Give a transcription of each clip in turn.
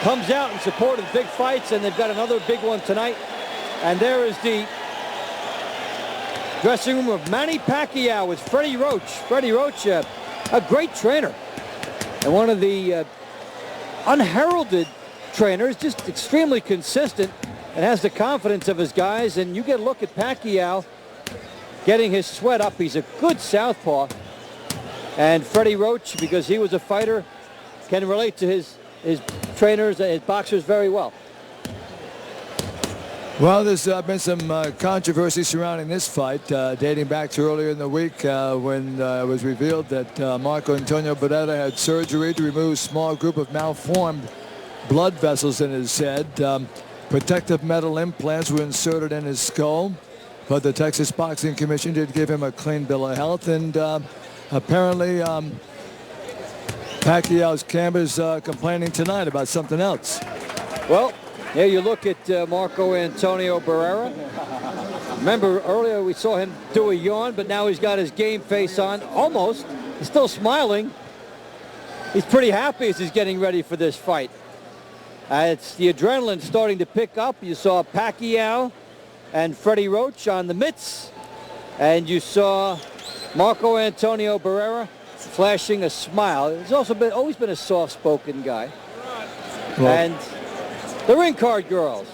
comes out in support of big fights, and they've got another big one tonight. And there is the dressing room of Manny Pacquiao with Freddie Roach. Freddie Roach, a great trainer, and one of the unheralded trainers, just extremely consistent and has the confidence of his guys. And you get a look at Pacquiao getting his sweat up. He's a good southpaw. And Freddie Roach, because he was a fighter, can relate to his trainers, his boxers very well. Well, there's been some controversy surrounding this fight, dating back to earlier in the week when it was revealed that Marco Antonio Barrera had surgery to remove a small group of malformed blood vessels in his head. Protective metal implants were inserted in his skull, but the Texas Boxing Commission did give him a clean bill of health, and apparently Pacquiao's camp is complaining tonight about something else. Well, here you look at Marco Antonio Barrera. Remember earlier we saw him do a yawn, but now he's got his game face on. Almost. He's still smiling. He's pretty happy as he's getting ready for this fight. It's the adrenaline starting to pick up. You saw Pacquiao and Freddie Roach on the mitts, and you saw Marco Antonio Barrera flashing a smile. He's also always been a soft-spoken guy. Well, and the ring card girls.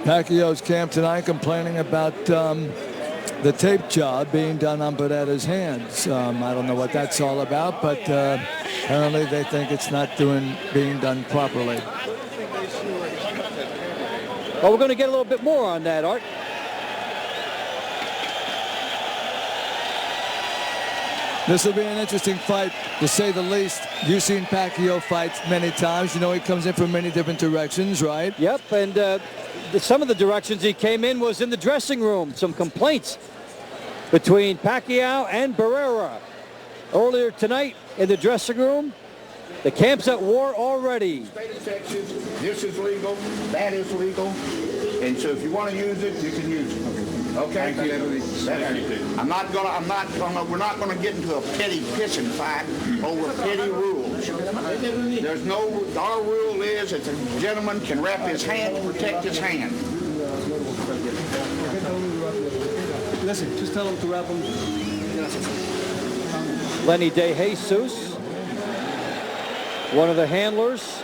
Pacquiao's camp tonight complaining about the tape job being done on Barrera's hands. I don't know what that's all about, but apparently they think it's not being done properly. Well, we're going to get a little bit more on that, Art. This will be an interesting fight, to say the least. You've seen Pacquiao fight many times. You know he comes in from many different directions, right? Yep, and some of the directions he came in was in the dressing room. Some complaints between Pacquiao and Barrera. Earlier tonight in the dressing room, the camp's at war already. State of Texas, this is legal, that is legal, and so if you want to use it, you can use it. Okay. Thank you. We're not gonna get into a petty pissing fight over petty rules. Our rule is that the gentleman can wrap his hand to protect his hand. Listen, just tell him to wrap him. Lenny De Jesus, one of the handlers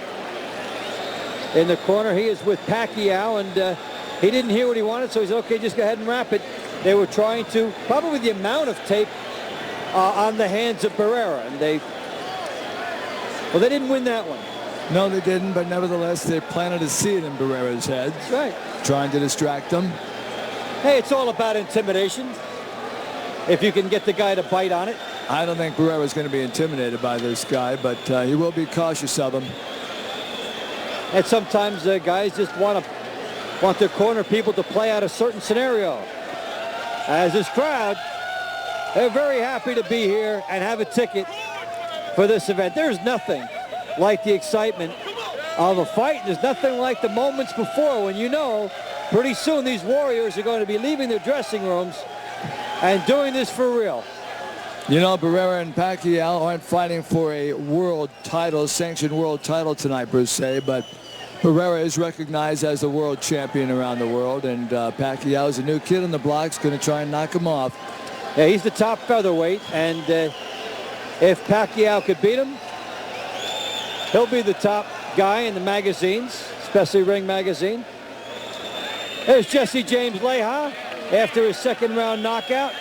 in the corner. He is with Pacquiao, and he didn't hear what he wanted, so he's okay, just go ahead and wrap it. They were trying to, probably the amount of tape on the hands of Barrera, and they didn't win that one. No, they didn't, but nevertheless, they planted a seed in Barrera's head. That's right. Trying to distract him. Hey, it's all about intimidation, if you can get the guy to bite on it. I don't think Barrera's going to be intimidated by this guy, but he will be cautious of him. And sometimes guys just want their corner people to play out a certain scenario. As this crowd, they're very happy to be here and have a ticket for this event. There's nothing like the excitement of a fight. There's nothing like the moments before when you know pretty soon these warriors are going to be leaving their dressing rooms and doing this for real. You know, Barrera and Pacquiao aren't fighting for a world title, sanctioned world title tonight per se, but Barrera is recognized as the world champion around the world, and Pacquiao is a new kid on the block, is going to try and knock him off. Yeah, he's the top featherweight, and if Pacquiao could beat him, he'll be the top guy in the magazines, especially Ring Magazine. There's Jesse James Leija after his second round knockout,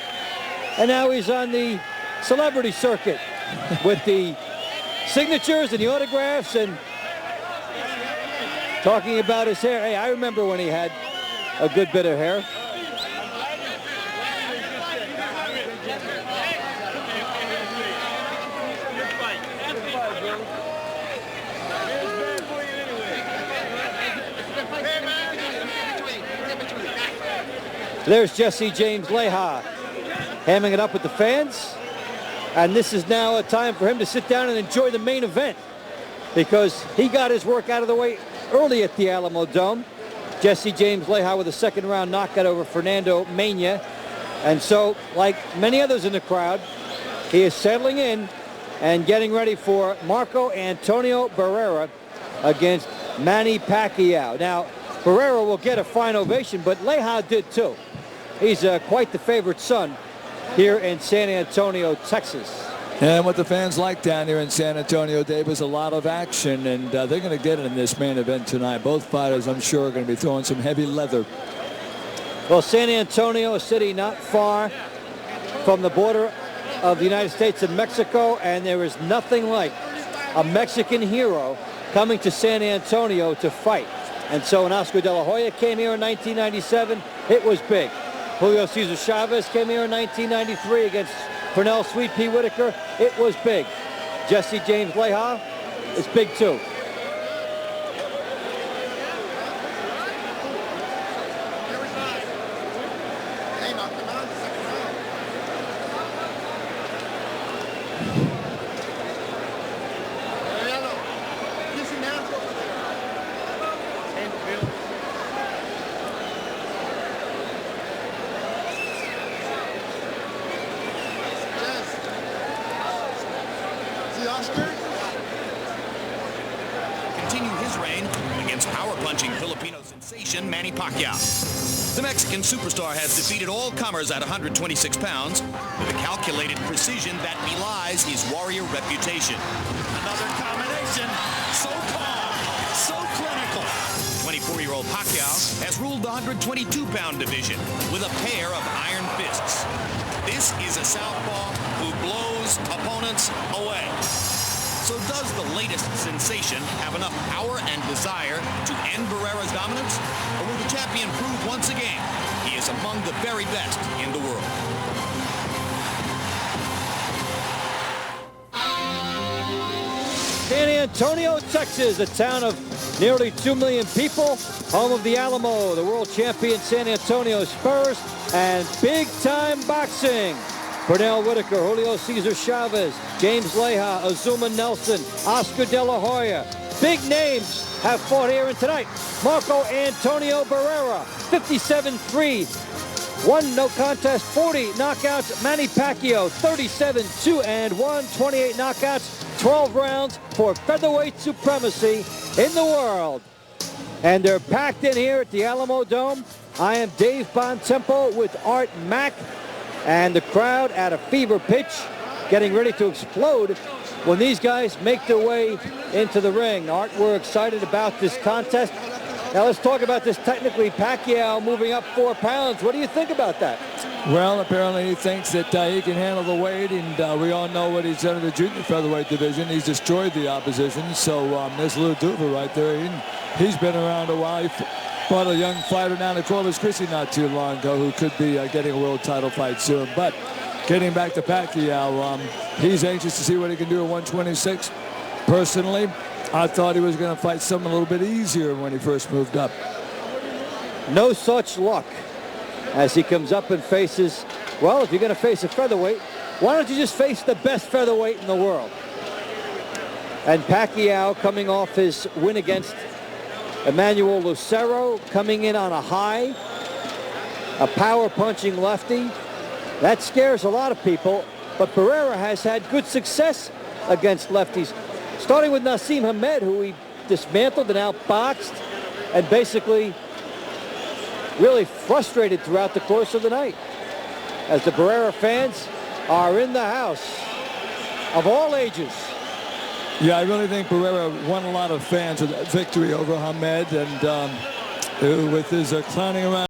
and now he's on the celebrity circuit with the signatures and the autographs and talking about his hair. Hey, I remember when he had a good bit of hair. There's Jesse James Leija hamming it up with the fans. And this is now a time for him to sit down and enjoy the main event, because he got his work out of the way early at the Alamodome. Jesse James Leija with a second round knockout over Fernando Mena. And so, like many others in the crowd, he is settling in and getting ready for Marco Antonio Barrera against Manny Pacquiao. Now, Barrera will get a fine ovation, but Leija did too. He's quite the favorite son here in San Antonio, Texas. And what the fans like down here in San Antonio, Dave, is a lot of action, and they're going to get it in this main event tonight. Both fighters, I'm sure, are going to be throwing some heavy leather. Well, San Antonio, a city not far from the border of the United States and Mexico, and there is nothing like a Mexican hero coming to San Antonio to fight. And so when Oscar De La Hoya came here in 1997, it was big. Julio Cesar Chavez came here in 1993 against Pernell Sweet Pea Whitaker. It was big. Jesse James Leija is big too. Continue his reign against power-punching Filipino sensation Manny Pacquiao. The Mexican superstar has defeated all comers at 126 pounds with a calculated precision that belies his warrior reputation. Another combination, so calm, so clinical. 24-year-old Pacquiao has ruled the 122-pound division with a pair of iron fists. This is a southpaw who blows opponents away. So does the latest sensation have enough power and desire to end Barrera's dominance? Or will the champion prove once again he is among the very best in the world? San Antonio, Texas, a town of nearly 2 million people, home of the Alamo, the world champion San Antonio Spurs, and big-time boxing. Pernell Whitaker, Julio Cesar Chavez, James Leija, Azuma Nelson, Oscar De La Hoya. Big names have fought here, and tonight, Marco Antonio Barrera, 57-3. 1 no contest, 40 knockouts. Manny Pacquiao, 37-2-1, 28 knockouts, 12 rounds for featherweight supremacy in the world. And they're packed in here at the Alamodome. I am Dave Bontempo with Art Mack. And the crowd at a fever pitch, getting ready to explode when these guys make their way into the ring. Art, we're excited about this contest. Now let's talk about this technically. Pacquiao moving up 4 pounds. What do you think about that? Well, apparently he thinks that he can handle the weight, and we all know what he's done in the junior featherweight division. He's destroyed the opposition. So this little duva right there, he's been around a while. He fought a young fighter down in Corpus Christi not too long ago who could be getting a world title fight soon. But getting back to Pacquiao, he's anxious to see what he can do at 126. Personally, I thought he was going to fight something a little bit easier when he first moved up. No such luck as he comes up and faces, well, if you're going to face a featherweight, why don't you just face the best featherweight in the world? And Pacquiao coming off his win against Emmanuel Lucero, coming in on a high, a power-punching lefty. That scares a lot of people, but Barrera has had good success against lefties, starting with Nassim Hamed, who he dismantled and outboxed, and basically really frustrated throughout the course of the night, as the Barrera fans are in the house of all ages. Yeah, I really think Barrera won a lot of fans with that victory over Hamed, and with his clowning around